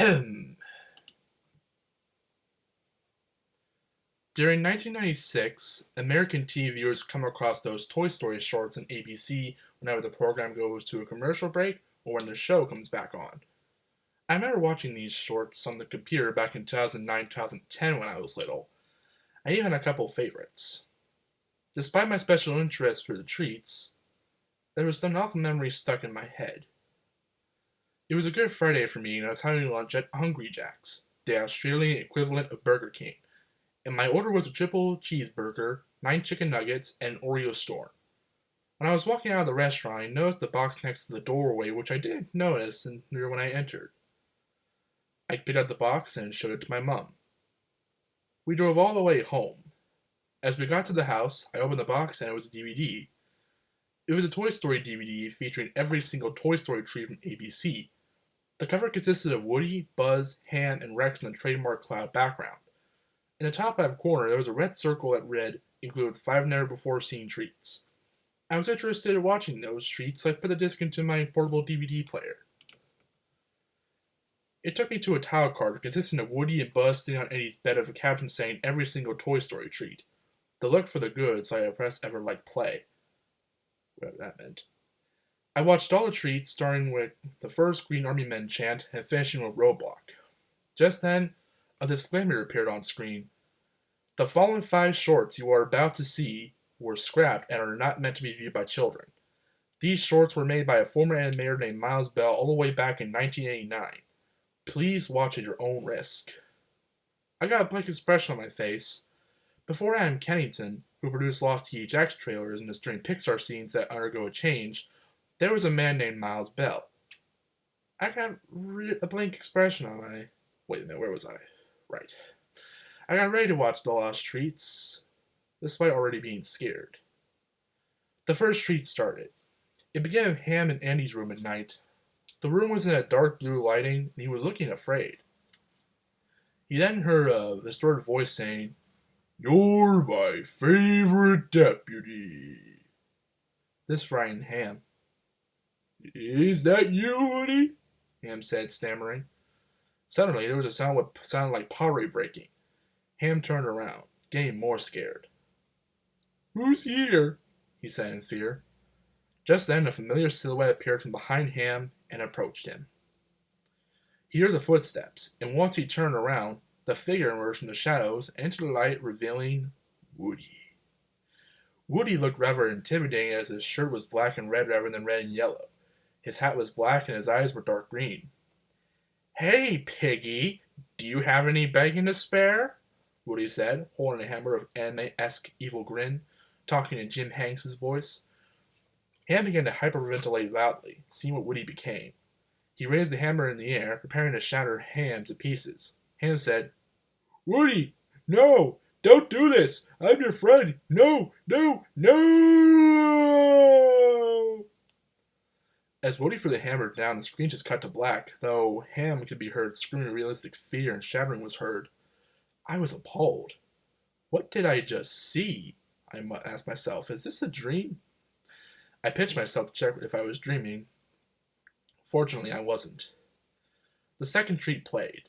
During 1996, American TV viewers come across those Toy Story shorts on ABC whenever the program goes to a commercial break or when the show comes back on. I remember watching these shorts on the computer back in 2009 2010 when I was little. I even had a couple favorites. Despite my special interest for the treats, there was an awful memory stuck in my head. It was a Good Friday for me and I was having lunch at Hungry Jack's, the Australian equivalent of Burger King, and my order was a triple cheeseburger, 9 chicken nuggets, and an Oreo storm. When I was walking out of the restaurant, I noticed the box next to the doorway, which I didn't notice when I entered. I picked up the box and showed it to my mom. We drove all the way home. As we got to the house, I opened the box and it was a DVD. It was a Toy Story DVD featuring every single Toy Story tree from ABC. The cover consisted of Woody, Buzz, Ham, and Rex in the trademark cloud background. In the top left corner, there was a red circle that read, includes 5 never-before-seen treats. I was interested in watching those treats, so I put the disc into my portable DVD player. It took me to a tile card consisting of Woody and Buzz sitting on Eddie's bed of a caption saying every single Toy Story treat. The look for the good, so I pressed ever like play. Whatever that meant. I watched all the treats, starting with the first Green Army Men chant and finishing with Roadblock. Just then, a disclaimer appeared on screen. The following 5 shorts you are about to see were scrapped and are not meant to be viewed by children. These shorts were made by a former animator named Miles Bell all the way back in 1989. Please watch at your own risk. I got a blank expression on my face. Before Adam Kennington, who produced Lost THX trailers and is during Pixar scenes that undergo a change, there was a man named Miles Bell. I got a blank expression on my... Wait a minute, where was I? Right. I got ready to watch The Lost Treats, despite already being scared. The first treat started. It began with Ham in Andy's room at night. The room was in a dark blue lighting, and he was looking afraid. He then heard a distorted voice saying, "You're my favorite deputy." This frightened Ham. "Is that you, Woody?" Ham said, stammering. Suddenly, there was a sound what sounded like pottery breaking. Ham turned around, getting more scared. "Who's here?" he said in fear. Just then, a familiar silhouette appeared from behind Ham and approached him. He heard the footsteps, and once he turned around, the figure emerged from the shadows and into the light, revealing Woody. Woody looked rather intimidating as his shirt was black and red rather than red and yellow. His hat was black and his eyes were dark green. "Hey, Piggy, do you have any bacon to spare?" Woody said, holding a hammer of anime-esque evil grin, talking in Jim Hanks' voice. Ham began to hyperventilate loudly, seeing what Woody became. He raised the hammer in the air, preparing to shatter Ham to pieces. Ham said, "Woody, no! Don't do this! I'm your friend! No! No! No!" As Woody threw the hammer down, the screen just cut to black, though Ham could be heard screaming realistic fear and shattering was heard. I was appalled. What did I just see? I asked myself. Is this a dream? I pinched myself to check if I was dreaming. Fortunately, I wasn't. The second treat played.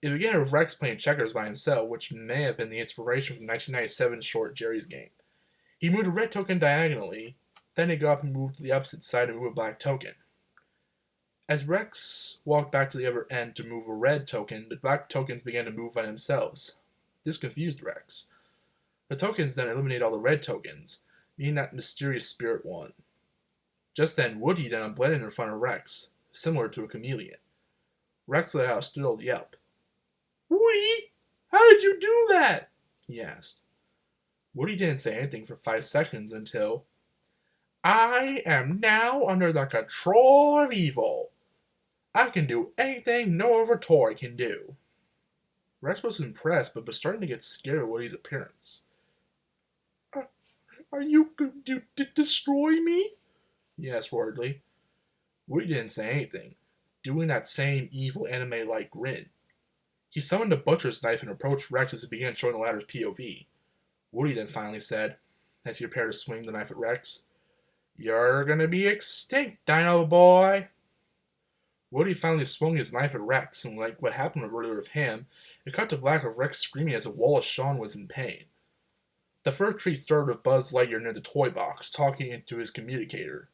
It began with Rex playing checkers by himself, which may have been the inspiration from the 1997 short Jerry's Game. He moved a red token diagonally, then he got up and moved to the opposite side to move a black token. As Rex walked back to the other end to move a red token, the black tokens began to move by themselves. This confused Rex. The tokens then eliminated all the red tokens, meaning that mysterious spirit won. Just then, Woody then blended in front of Rex, similar to a chameleon. Rex let out a startled yelp. "Woody, how did you do that?" he asked. Woody didn't say anything for 5 seconds until, "I am now under the control of evil. I can do anything no other toy can do." Rex was impressed, but was starting to get scared of Woody's appearance. Are you going to destroy me?" he asked worriedly. Woody didn't say anything, doing that same evil anime-like grin. He summoned a butcher's knife and approached Rex as he began showing the latter's POV. Woody then finally said, as he prepared to swing the knife at Rex, "You're gonna be extinct, Dino Boy." Woody finally swung his knife at Rex, and like what happened earlier with Ham, it cut to black of Rex screaming as if Wallace Shawn was in pain. The first treat started with Buzz Lightyear near the toy box, talking into his communicator.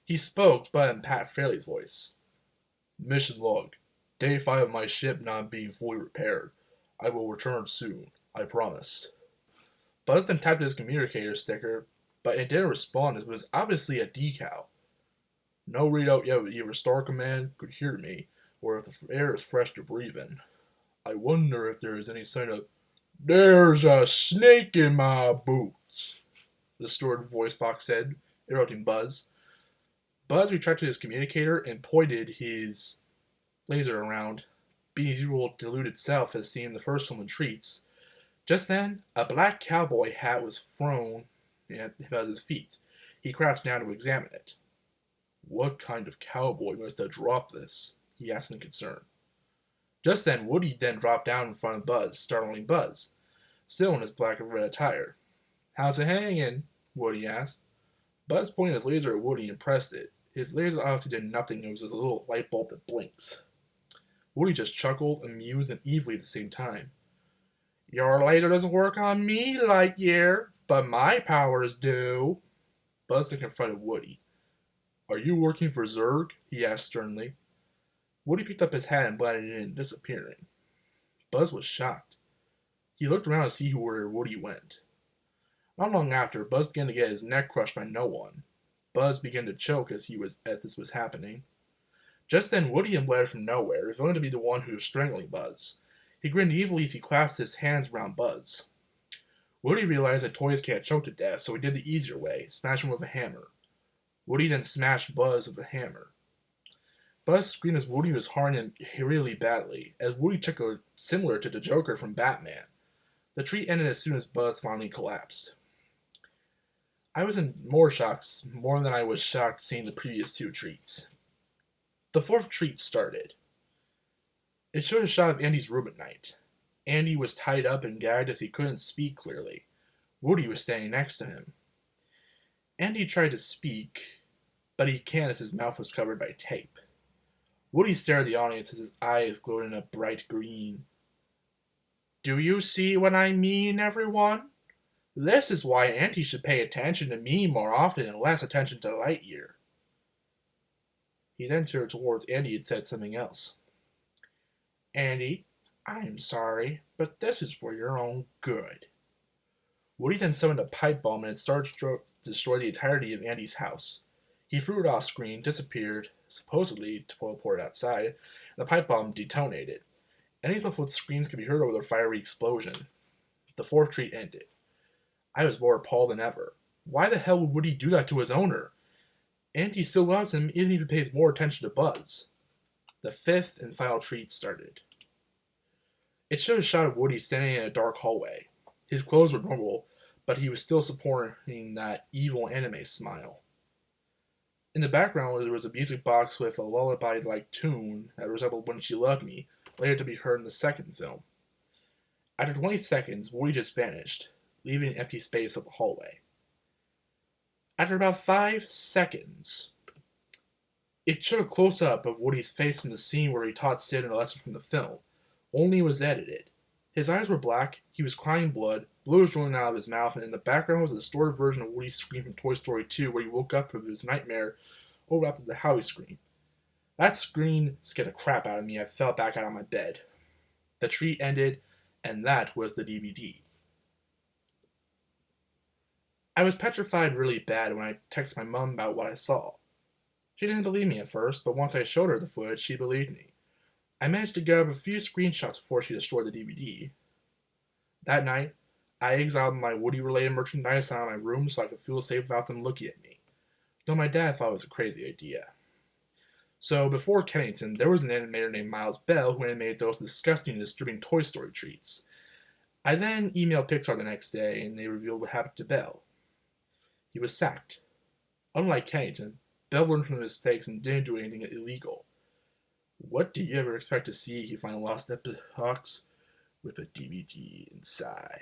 He spoke, but in Pat Fairley's voice. Mission log. Day 5 of my ship not being fully repaired. I will return soon. I promise. Buzz then tapped his communicator sticker, but it didn't respond as it was obviously a decal. No readout yet of either Star Command could hear me, or if the air is fresh to breathe in. I wonder if there is any sign of "There's a snake in my boots," the stored voice box said, interrupting Buzz. Buzz retracted his communicator and pointed his laser around, being his usual deluded self as seen in the first film in Treats. Just then, a black cowboy hat was thrown about his feet. He crouched down to examine it. What kind of cowboy must have dropped this? He asked in concern. Just then, Woody then dropped down in front of Buzz, startling Buzz, still in his black and red attire. How's it hanging? Woody asked. Buzz pointed his laser at Woody and pressed it. His laser obviously did nothing, it was just a little light bulb that blinks. Woody just chuckled, amused, and evilly at the same time. Your laser doesn't work on me, Lightyear, but my powers do. Buzz then confronted Woody. Are you working for Zurg? He asked sternly. Woody picked up his hat and blended in, disappearing. Buzz was shocked. He looked around to see where Woody went. Not long after, Buzz began to get his neck crushed by no one. Buzz began to choke as this was happening. Just then, Woody emerged from nowhere, revealing to be the one who was strangling Buzz. He grinned evilly as he clasped his hands around Buzz. Woody realized that toys can't choke to death, so he did the easier way, smashing him with a hammer. Woody then smashed Buzz with a hammer. Buzz screamed as Woody was harming him really badly, as Woody chuckled similar to the Joker from Batman. The treat ended as soon as Buzz finally collapsed. I was in more shocks, more than I was shocked seeing the previous two treats. The fourth treat started. It showed a shot of Andy's room at night. Andy was tied up and gagged as he couldn't speak clearly. Woody was standing next to him. Andy tried to speak, but he can't as his mouth was covered by tape. Woody stared at the audience as his eyes glowed in a bright green. Do you see what I mean, everyone? This is why Andy should pay attention to me more often and less attention to Lightyear. He then turned towards Andy and said something else. Andy, I'm sorry, but this is for your own good. Woody then summoned a pipe bomb and it started to destroy the entirety of Andy's house. He threw it off screen, disappeared, supposedly to teleport outside, and the pipe bomb detonated. Andy's muffled screams could be heard over the fiery explosion. The fourth treat ended. I was more appalled than ever. Why the hell would Woody do that to his owner? Andy still loves him, even if he pays more attention to Buzz. The fifth and final treat started. It showed a shot of Woody standing in a dark hallway. His clothes were normal, but he was still sporting that evil anime smile. In the background, there was a music box with a lullaby-like tune that resembled When She Loved Me, later to be heard in the second film. After 20 seconds, Woody just vanished, leaving an empty space of the hallway. After about 5 seconds, it showed a close-up of Woody's face from the scene where he taught Sid a lesson from the film, only it was edited. His eyes were black, he was crying blood was rolling out of his mouth, and in the background was a distorted version of Woody's scream from Toy Story 2 where he woke up from his nightmare over after the Howie scream. That scream scared the crap out of me. I fell back out of my bed. The treat ended, and that was the DVD. I was petrified really bad when I texted my mom about what I saw. She didn't believe me at first, but once I showed her the footage, she believed me. I managed to grab a few screenshots before she destroyed the DVD. That night, I exiled my Woody-related merchandise out of my room so I could feel safe without them looking at me, though my dad thought it was a crazy idea. So, before Kennington, there was an animator named Miles Bell who animated those disgusting and disturbing Toy Story treats. I then emailed Pixar the next day, and they revealed what happened to Bell. He was sacked. Unlike Kennington, Bell learned from his mistakes and didn't do anything illegal. What do you ever expect to see if you find a lost epoch with a DVD inside?